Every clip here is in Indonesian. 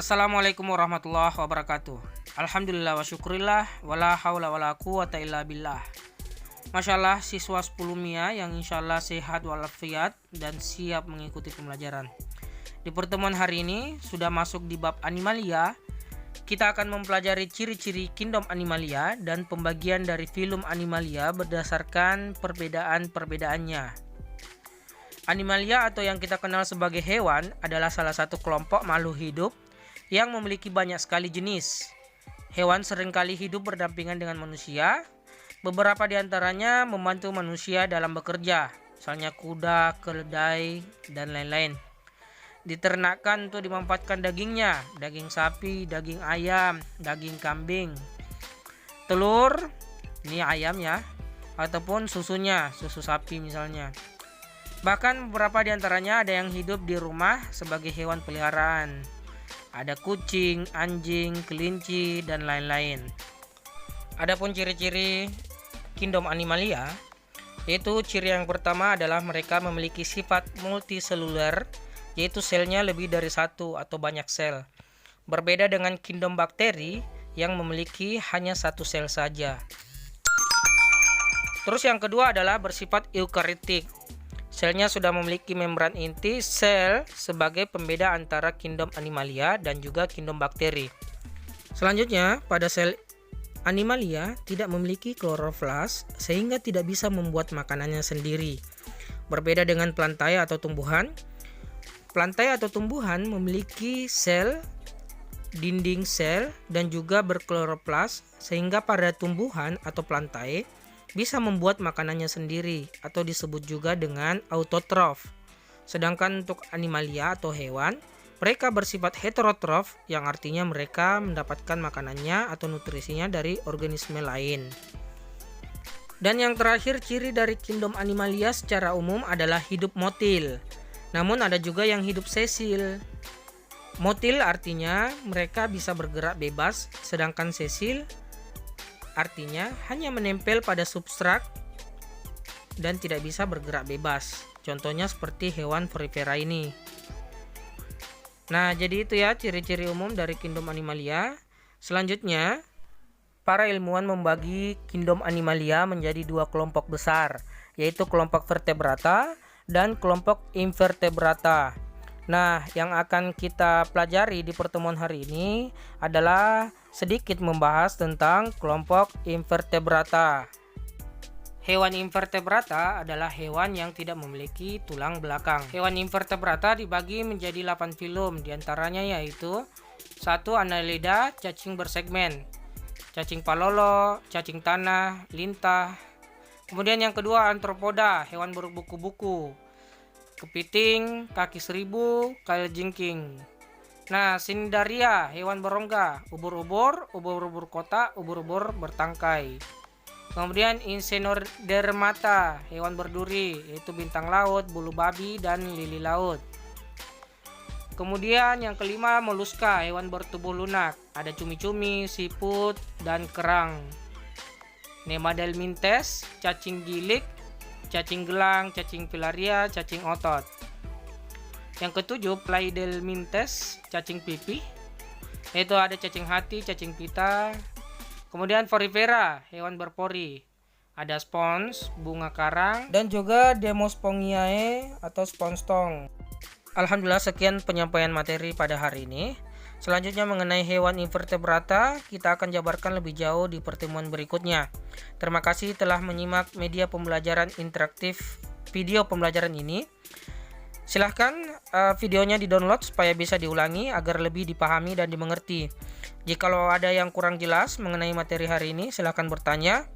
Assalamualaikum warahmatullahi wabarakatuh. Alhamdulillah wa syukurillah wala haula wala quwata illa billah. Masya Allah, siswa 10 MIA yang insya Allah sehat walafiat dan siap mengikuti pembelajaran. Di pertemuan hari ini sudah masuk di bab Animalia. Kita akan mempelajari ciri-ciri Kingdom Animalia dan pembagian dari film Animalia berdasarkan perbedaan-perbedaannya. Animalia atau yang kita kenal sebagai hewan adalah salah satu kelompok makhluk hidup yang memiliki banyak sekali jenis. Hewan seringkali hidup berdampingan dengan manusia. Beberapa di antaranya membantu manusia dalam bekerja, misalnya kuda, keledai, dan lain-lain. Diternakkan untuk dimanfaatkan dagingnya, daging sapi, daging ayam, daging kambing, telur, ini ayam ya, ataupun susunya, susu sapi misalnya. Bahkan beberapa di antaranya ada yang hidup di rumah sebagai hewan peliharaan. Ada kucing, anjing, kelinci, dan lain-lain. Adapun ciri-ciri Kingdom Animalia, yaitu ciri yang pertama adalah mereka memiliki sifat multiseluler, yaitu selnya lebih dari satu atau banyak sel. Berbeda dengan Kingdom Bakteri yang memiliki hanya satu sel saja. Terus yang kedua adalah bersifat eukariotik. Selnya sudah memiliki membran inti sel sebagai pembeda antara Kingdom Animalia dan juga Kingdom Bakteri. Selanjutnya, pada sel Animalia tidak memiliki kloroflas sehingga tidak bisa membuat makanannya sendiri. Berbeda dengan plantae atau tumbuhan. Plantae atau tumbuhan memiliki sel, dinding sel, dan juga berkloroplas sehingga pada tumbuhan atau plantae bisa membuat makanannya sendiri atau disebut juga dengan autotrof. Sedangkan untuk Animalia atau hewan, mereka bersifat heterotrof yang artinya mereka mendapatkan makanannya atau nutrisinya dari organisme lain. Dan yang terakhir, ciri dari Kingdom Animalia secara umum adalah hidup motil. Namun ada juga yang hidup sesil. Motil artinya mereka bisa bergerak bebas, sedangkan sesil artinya hanya menempel pada substrat dan tidak bisa bergerak bebas. Contohnya seperti hewan Porifera ini. Nah, jadi itu ya ciri-ciri umum dari Kingdom Animalia. Selanjutnya, para ilmuwan membagi Kingdom Animalia menjadi dua kelompok besar, yaitu kelompok vertebrata dan kelompok invertebrata. Nah, yang akan kita pelajari di pertemuan hari ini adalah sedikit membahas tentang kelompok invertebrata. Hewan invertebrata adalah hewan yang tidak memiliki tulang belakang. Hewan invertebrata dibagi menjadi 8 filum, diantaranya yaitu 1. Annelida, cacing bersegmen, cacing palolo, cacing tanah, lintah. Kemudian yang kedua Arthropoda, hewan berbuku-buku, kepiting, kaki seribu, kaljingking. Nah, Cnidaria, hewan berongga, ubur-ubur, ubur-ubur kotak, ubur-ubur bertangkai. Kemudian Insenodermata, hewan berduri, yaitu bintang laut, bulu babi, dan lili laut. Kemudian yang kelima Mollusca, hewan bertubuh lunak, ada cumi-cumi, siput, dan kerang. Nemadelmintes, cacing gilik, cacing gelang, cacing filaria, cacing otot. Yang ketujuh Plaidelmintes, cacing pipih, yaitu ada cacing hati, cacing pita. Kemudian Porifera, hewan berpori, ada spons, bunga karang, dan juga Demospongiae atau spons tong. Alhamdulillah, sekian penyampaian materi pada hari ini. Selanjutnya mengenai hewan invertebrata, kita akan jabarkan lebih jauh di pertemuan berikutnya. Terima kasih telah menyimak media pembelajaran interaktif video pembelajaran ini. Silahkan videonya di-download supaya bisa diulangi agar lebih dipahami dan dimengerti. Jikalau ada yang kurang jelas mengenai materi hari ini, silahkan bertanya.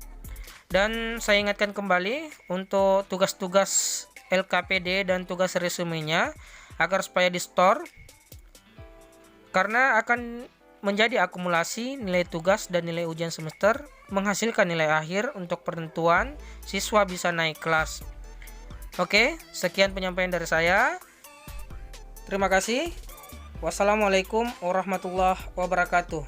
Dan saya ingatkan kembali untuk tugas-tugas LKPD dan tugas resumenya agar supaya di-store, karena akan menjadi akumulasi nilai tugas dan nilai ujian semester, menghasilkan nilai akhir untuk penentuan siswa bisa naik kelas. Oke, sekian penyampaian dari saya. Terima kasih. Wassalamualaikum warahmatullahi wabarakatuh.